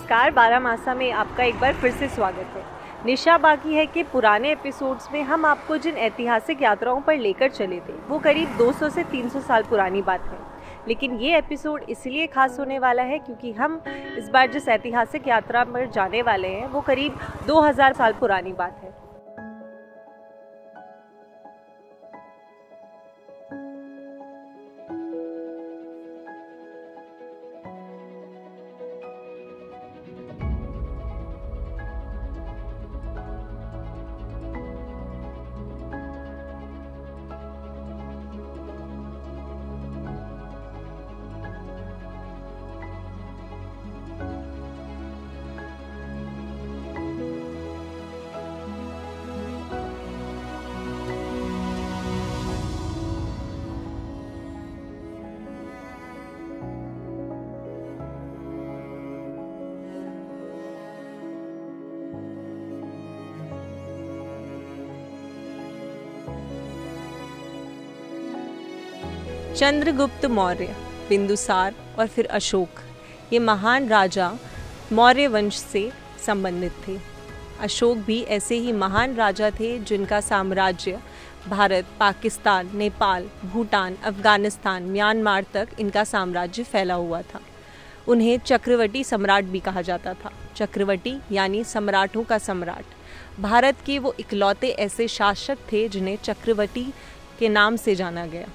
नमस्कार, बारामासा में आपका एक बार फिर से स्वागत है। निशा बाकी है कि पुराने एपिसोड्स में हम आपको जिन ऐतिहासिक यात्राओं पर लेकर चले थे वो करीब 200 से 300 साल पुरानी बात है। लेकिन ये एपिसोड इसलिए खास होने वाला है क्योंकि हम इस बार जिस ऐतिहासिक यात्रा पर जाने वाले हैं वो करीब 2000 साल पुरानी बात है। चंद्रगुप्त मौर्य, बिंदुसार और फिर अशोक, ये महान राजा मौर्य वंश से संबंधित थे। अशोक भी ऐसे ही महान राजा थे जिनका साम्राज्य भारत, पाकिस्तान, नेपाल, भूटान, अफगानिस्तान, म्यांमार तक इनका साम्राज्य फैला हुआ था। उन्हें चक्रवर्ती सम्राट भी कहा जाता था। चक्रवर्ती यानी सम्राटों का सम्राट। भारत के वो इकलौते ऐसे शासक थे जिन्हें चक्रवर्ती के नाम से जाना गया।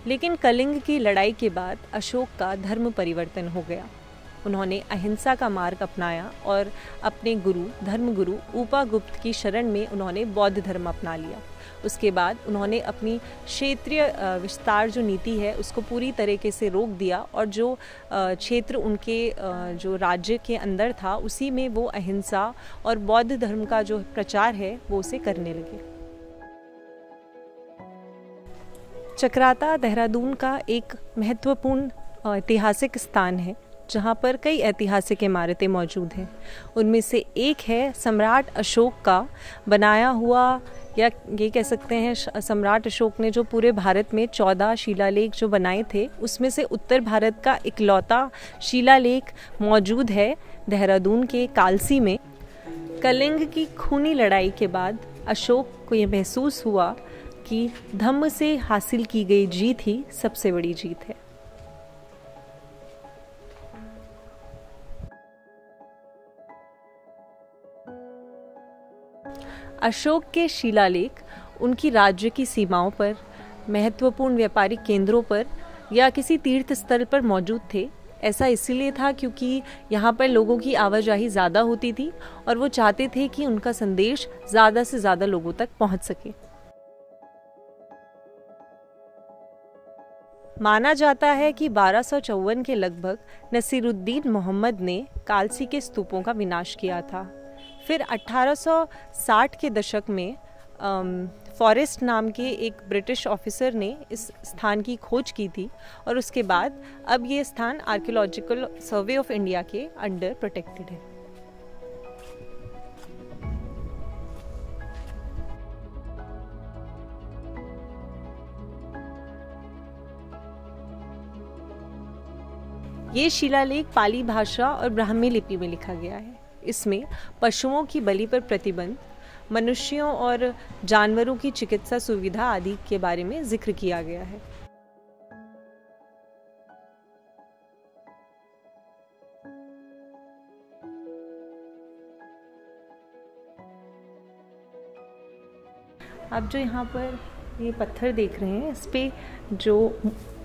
लेकिन कलिंग की लड़ाई के बाद अशोक का धर्म परिवर्तन हो गया। उन्होंने अहिंसा का मार्ग अपनाया और अपने गुरु, धर्मगुरु उपागुप्त की शरण में उन्होंने बौद्ध धर्म अपना लिया। उसके बाद उन्होंने अपनी क्षेत्रीय विस्तार जो नीति है उसको पूरी तरीके से रोक दिया और जो क्षेत्र उनके जो राज्य के अंदर था उसी में वो अहिंसा और बौद्ध धर्म का जो प्रचार है वो उसे करने लगे। चक्राता देहरादून का एक महत्वपूर्ण ऐतिहासिक स्थान है जहाँ पर कई ऐतिहासिक इमारतें मौजूद हैं। उनमें से एक है सम्राट अशोक का बनाया हुआ, या ये कह सकते हैं सम्राट अशोक ने जो पूरे भारत में 14 शिलालेख जो बनाए थे उसमें से उत्तर भारत का इकलौता शिलालेख मौजूद है देहरादून के कालसी में। कलिंग की खूनी लड़ाई के बाद अशोक को ये महसूस हुआ कि धम्म से हासिल की गई जीत ही सबसे बड़ी जीत है। अशोक के शिलालेख उनकी राज्य की सीमाओं पर, महत्वपूर्ण व्यापारिक केंद्रों पर या किसी तीर्थ स्थल पर मौजूद थे। ऐसा इसलिए था क्योंकि यहाँ पर लोगों की आवाजाही ज़्यादा होती थी और वो चाहते थे कि उनका संदेश ज़्यादा से ज़्यादा लोगों तक पहुँच सके। माना जाता है कि 1254 के लगभग नसीरुद्दीन मोहम्मद ने कालसी के स्तूपों का विनाश किया था। फिर 1860 के दशक में फॉरेस्ट नाम के एक ब्रिटिश ऑफिसर ने इस स्थान की खोज की थी और उसके बाद अब ये स्थान आर्कियोलॉजिकल सर्वे ऑफ इंडिया के अंडर प्रोटेक्टेड है। ये शिलालेख पाली भाषा और ब्राह्मी लिपि में लिखा गया है। इसमें पशुओं की बलि पर प्रतिबंध, मनुष्यों और जानवरों की चिकित्सा सुविधा आदि के बारे में जिक्र किया गया है। आप जो यहाँ पर ये पत्थर देख रहे हैं इस पे जो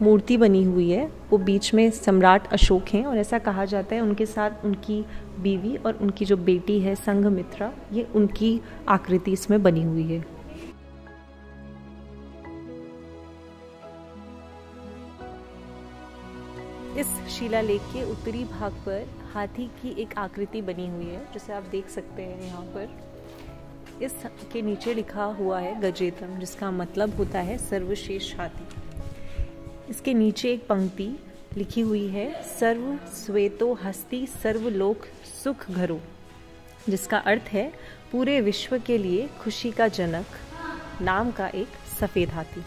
मूर्ति बनी हुई है वो बीच में सम्राट अशोक हैं और ऐसा कहा जाता है उनके साथ उनकी बीवी और उनकी जो बेटी है संघमित्रा, ये उनकी आकृति इसमें बनी हुई है। इस शिलालेख के उत्तरी भाग पर हाथी की एक आकृति बनी हुई है जिसे आप देख सकते हैं यहाँ पर। इसके नीचे लिखा हुआ है गजेतम, जिसका मतलब होता है सर्वश्रेष्ठ हाथी। इसके नीचे एक पंक्ति लिखी हुई है, सर्व श्वेतो हस्ती सर्वलोक सुख घरो, जिसका अर्थ है पूरे विश्व के लिए खुशी का जनक नाम का एक सफेद हाथी।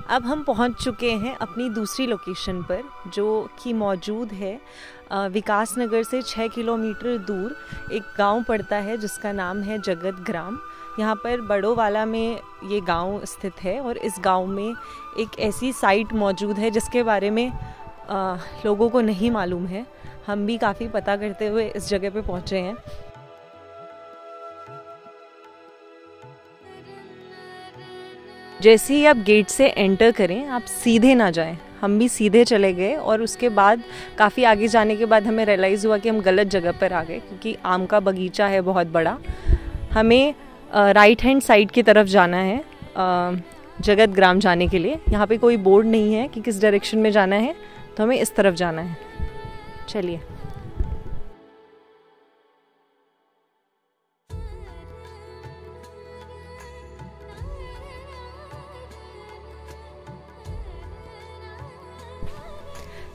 अब हम पहुंच चुके हैं अपनी दूसरी लोकेशन पर, जो कि मौजूद है विकास नगर से 6 किलोमीटर दूर एक गांव पड़ता है जिसका नाम है जगत ग्राम। यहाँ पर बड़ोवाला में ये गांव स्थित है और इस गांव में एक ऐसी साइट मौजूद है जिसके बारे में लोगों को नहीं मालूम है। हम भी काफ़ी पता करते हुए इस जगह पे पहुँचे हैं। जैसे ही आप गेट से एंटर करें, आप सीधे ना जाएं। हम भी सीधे चले गए और उसके बाद काफ़ी आगे जाने के बाद हमें रियलाइज़ हुआ कि हम गलत जगह पर आ गए, क्योंकि आम का बगीचा है बहुत बड़ा। हमें राइट हैंड साइड की तरफ जाना है जगत ग्राम जाने के लिए। यहाँ पे कोई बोर्ड नहीं है कि किस डायरेक्शन में जाना है, तो हमें इस तरफ जाना है। चलिए।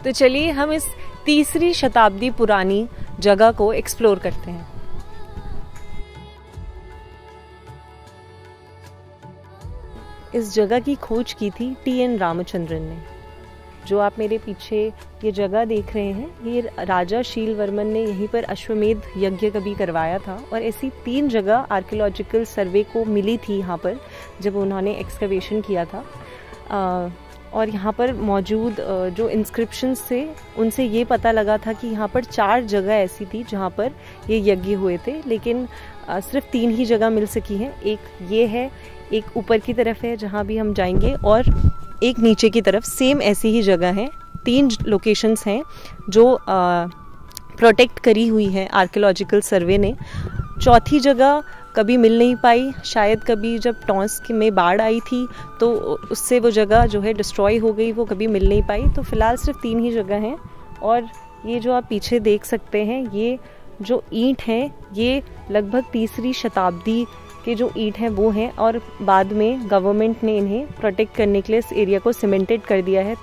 तो चलिए हम इस 3री शताब्दी पुरानी जगह को एक्सप्लोर करते हैं। इस जगह की खोज की थी टी.एन. रामचंद्रन ने। जो आप मेरे पीछे ये जगह देख रहे हैं, ये राजा शीलवर्मन ने यहीं पर अश्वमेध यज्ञ कभी करवाया था। और ऐसी 3 जगह आर्कियोलॉजिकल सर्वे को मिली थी यहाँ पर जब उन्होंने एक्सकवेशन किया था। और यहाँ पर मौजूद जो इंस्क्रिप्शंस थे उनसे ये पता लगा था कि यहाँ पर 4 जगह ऐसी थी जहाँ पर ये यज्ञ हुए थे, लेकिन सिर्फ 3 ही जगह मिल सकी हैं। एक ये है, एक ऊपर की तरफ है जहाँ भी हम जाएंगे, और एक नीचे की तरफ सेम ऐसी ही जगह है। 3 लोकेशंस हैं जो प्रोटेक्ट करी हुई हैं आर्कियोलॉजिकल सर्वे ने। चौथी जगह कभी मिल नहीं पाई, शायद कभी जब टॉन्स में बाढ़ आई थी तो उससे वो जगह जो है डिस्ट्रॉय हो गई, वो कभी मिल नहीं पाई। तो फिलहाल सिर्फ 3 ही जगह हैं। और ये जो आप पीछे देख सकते हैं, ये जो ईंट हैं ये लगभग 3री शताब्दी के जो ईंट हैं वो हैं, और बाद में गवर्नमेंट ने इन्हें प्रोटेक्ट करने के लिए इस एरिया को सीमेंटेड कर दिया है।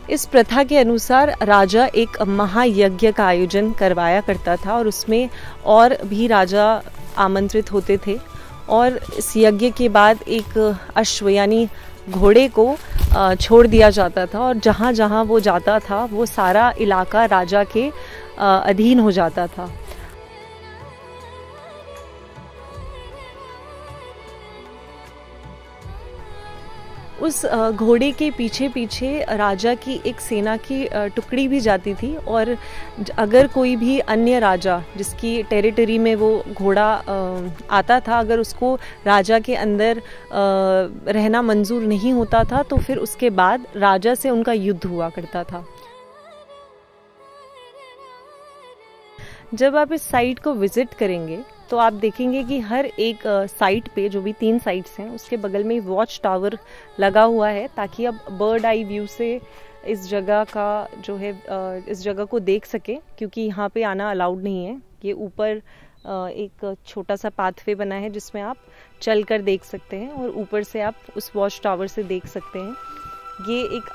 इस प्रथा के अनुसार राजा एक महायज्ञ का आयोजन करवाया करता था और उसमें और भी राजा आमंत्रित होते थे। और इस यज्ञ के बाद एक अश्व यानी घोड़े को छोड़ दिया जाता था, और जहाँ जहाँ वो जाता था वो सारा इलाका राजा के अधीन हो जाता था। उस घोड़े के पीछे पीछे राजा की एक सेना की टुकड़ी भी जाती थी, और अगर कोई भी अन्य राजा जिसकी टेरिटरी में वो घोड़ा आता था, अगर उसको राजा के अंदर रहना मंजूर नहीं होता था तो फिर उसके बाद राजा से उनका युद्ध हुआ करता था। जब आप इस साइट को विजिट करेंगे तो आप देखेंगे कि हर एक साइट पे, जो भी 3 साइट्स हैं, उसके बगल में वॉच टावर लगा हुआ है, ताकि आप बर्ड आई व्यू से इस जगह का जो है इस जगह को देख सके, क्योंकि यहाँ पे आना अलाउड नहीं है। ये ऊपर एक छोटा सा पाथवे बना है जिसमें आप चल कर देख सकते हैं, और ऊपर से आप उस वॉच टावर से देख सकते हैं। ये एक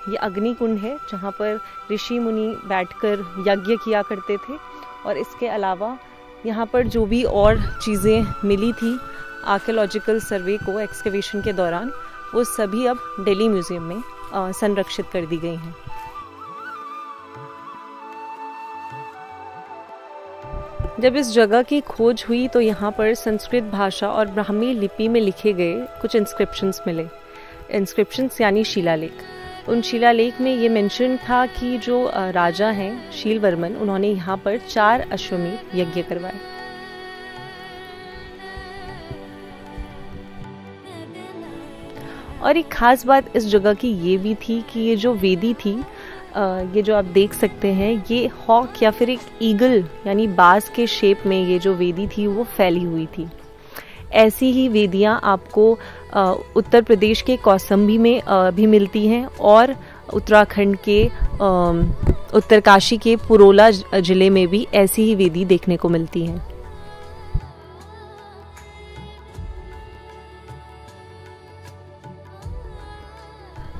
ये अग्नि कुंड है जहाँ पर ऋषि मुनि बैठकर यज्ञ किया करते थे। और इसके अलावा यहाँ पर जो भी और चीज़ें मिली थी आर्कियोलॉजिकल सर्वे को एक्सकवेशन के दौरान, वो सभी अब दिल्ली म्यूज़ियम में संरक्षित कर दी गई हैं। जब इस जगह की खोज हुई तो यहाँ पर संस्कृत भाषा और ब्राह्मी लिपि में लिखे गए कुछ इंस्क्रिप्शंस मिले। इंस्क्रिप्शंस यानी शिलालेख। उन शिलालेख में ये मेंशन था कि जो राजा हैं शीलवर्मन, उन्होंने यहाँ पर 4 अश्वमेध यज्ञ करवाए। और एक खास बात इस जगह की ये भी थी कि ये जो वेदी थी, ये जो आप देख सकते हैं, ये हॉक या फिर एक ईगल यानी बाज के शेप में ये जो वेदी थी वो फैली हुई थी। ऐसी ही वेदियाँ आपको उत्तर प्रदेश के कौसंबी में भी मिलती हैं, और उत्तराखंड के उत्तरकाशी के पुरोला जिले में भी ऐसी ही वेदी देखने को मिलती हैं।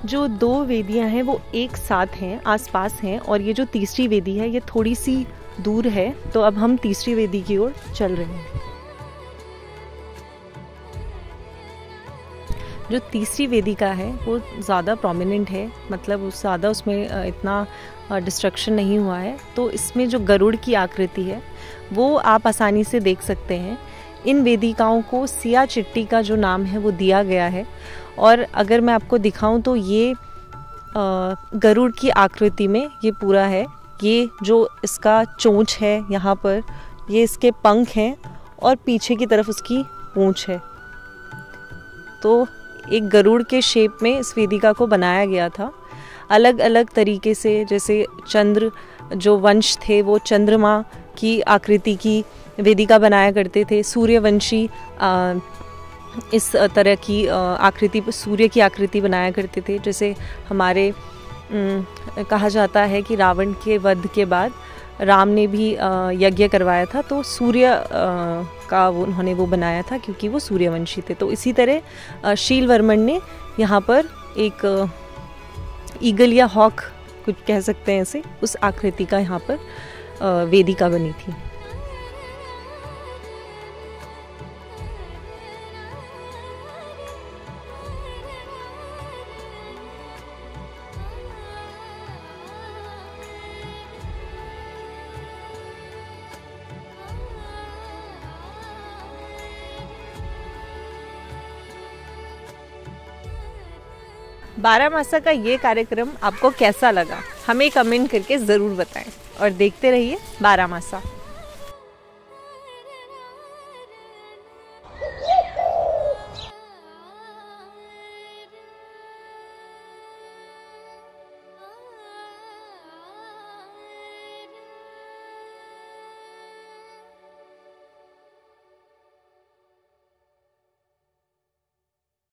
जो 2 वेदियां हैं वो एक साथ हैं, आसपास हैं, और ये जो तीसरी वेदी है ये थोड़ी सी दूर है। तो अब हम तीसरी वेदी की ओर चल रहे हैं। जो तीसरी वेदिका है वो ज़्यादा प्रोमिनेंट है, मतलब ज़्यादा उसमें इतना डिस्ट्रक्शन नहीं हुआ है। तो इसमें जो गरुड़ की आकृति है वो आप आसानी से देख सकते हैं। इन वेदिकाओं को सिया चिट्टी का जो नाम है वो दिया गया है। और अगर मैं आपको दिखाऊं तो ये गरुड़ की आकृति में ये पूरा है। ये जो इसका चोंच है यहाँ पर, ये इसके पंख हैं और पीछे की तरफ उसकी पूंछ है। तो एक गरुड़ के शेप में इस वेदिका को बनाया गया था। अलग अलग तरीके से, जैसे चंद्र जो वंश थे वो चंद्रमा की आकृति की वेदिका बनाया करते थे। सूर्यवंशी इस तरह की आकृति, सूर्य की आकृति बनाया करते थे। जैसे हमारे कहा जाता है कि रावण के वध के बाद राम ने भी यज्ञ करवाया था, तो सूर्य का उन्होंने वो बनाया था क्योंकि वो सूर्यवंशी थे। तो इसी तरह शीलवर्मन ने यहाँ पर एक ईगल या हॉक कुछ कह सकते हैं ऐसे, उस आकृति का यहाँ पर वेदिका बनी थी। बारामासा का ये कार्यक्रम आपको कैसा लगा, हमें कमेंट करके ज़रूर बताएं और देखते रहिए बारामासा।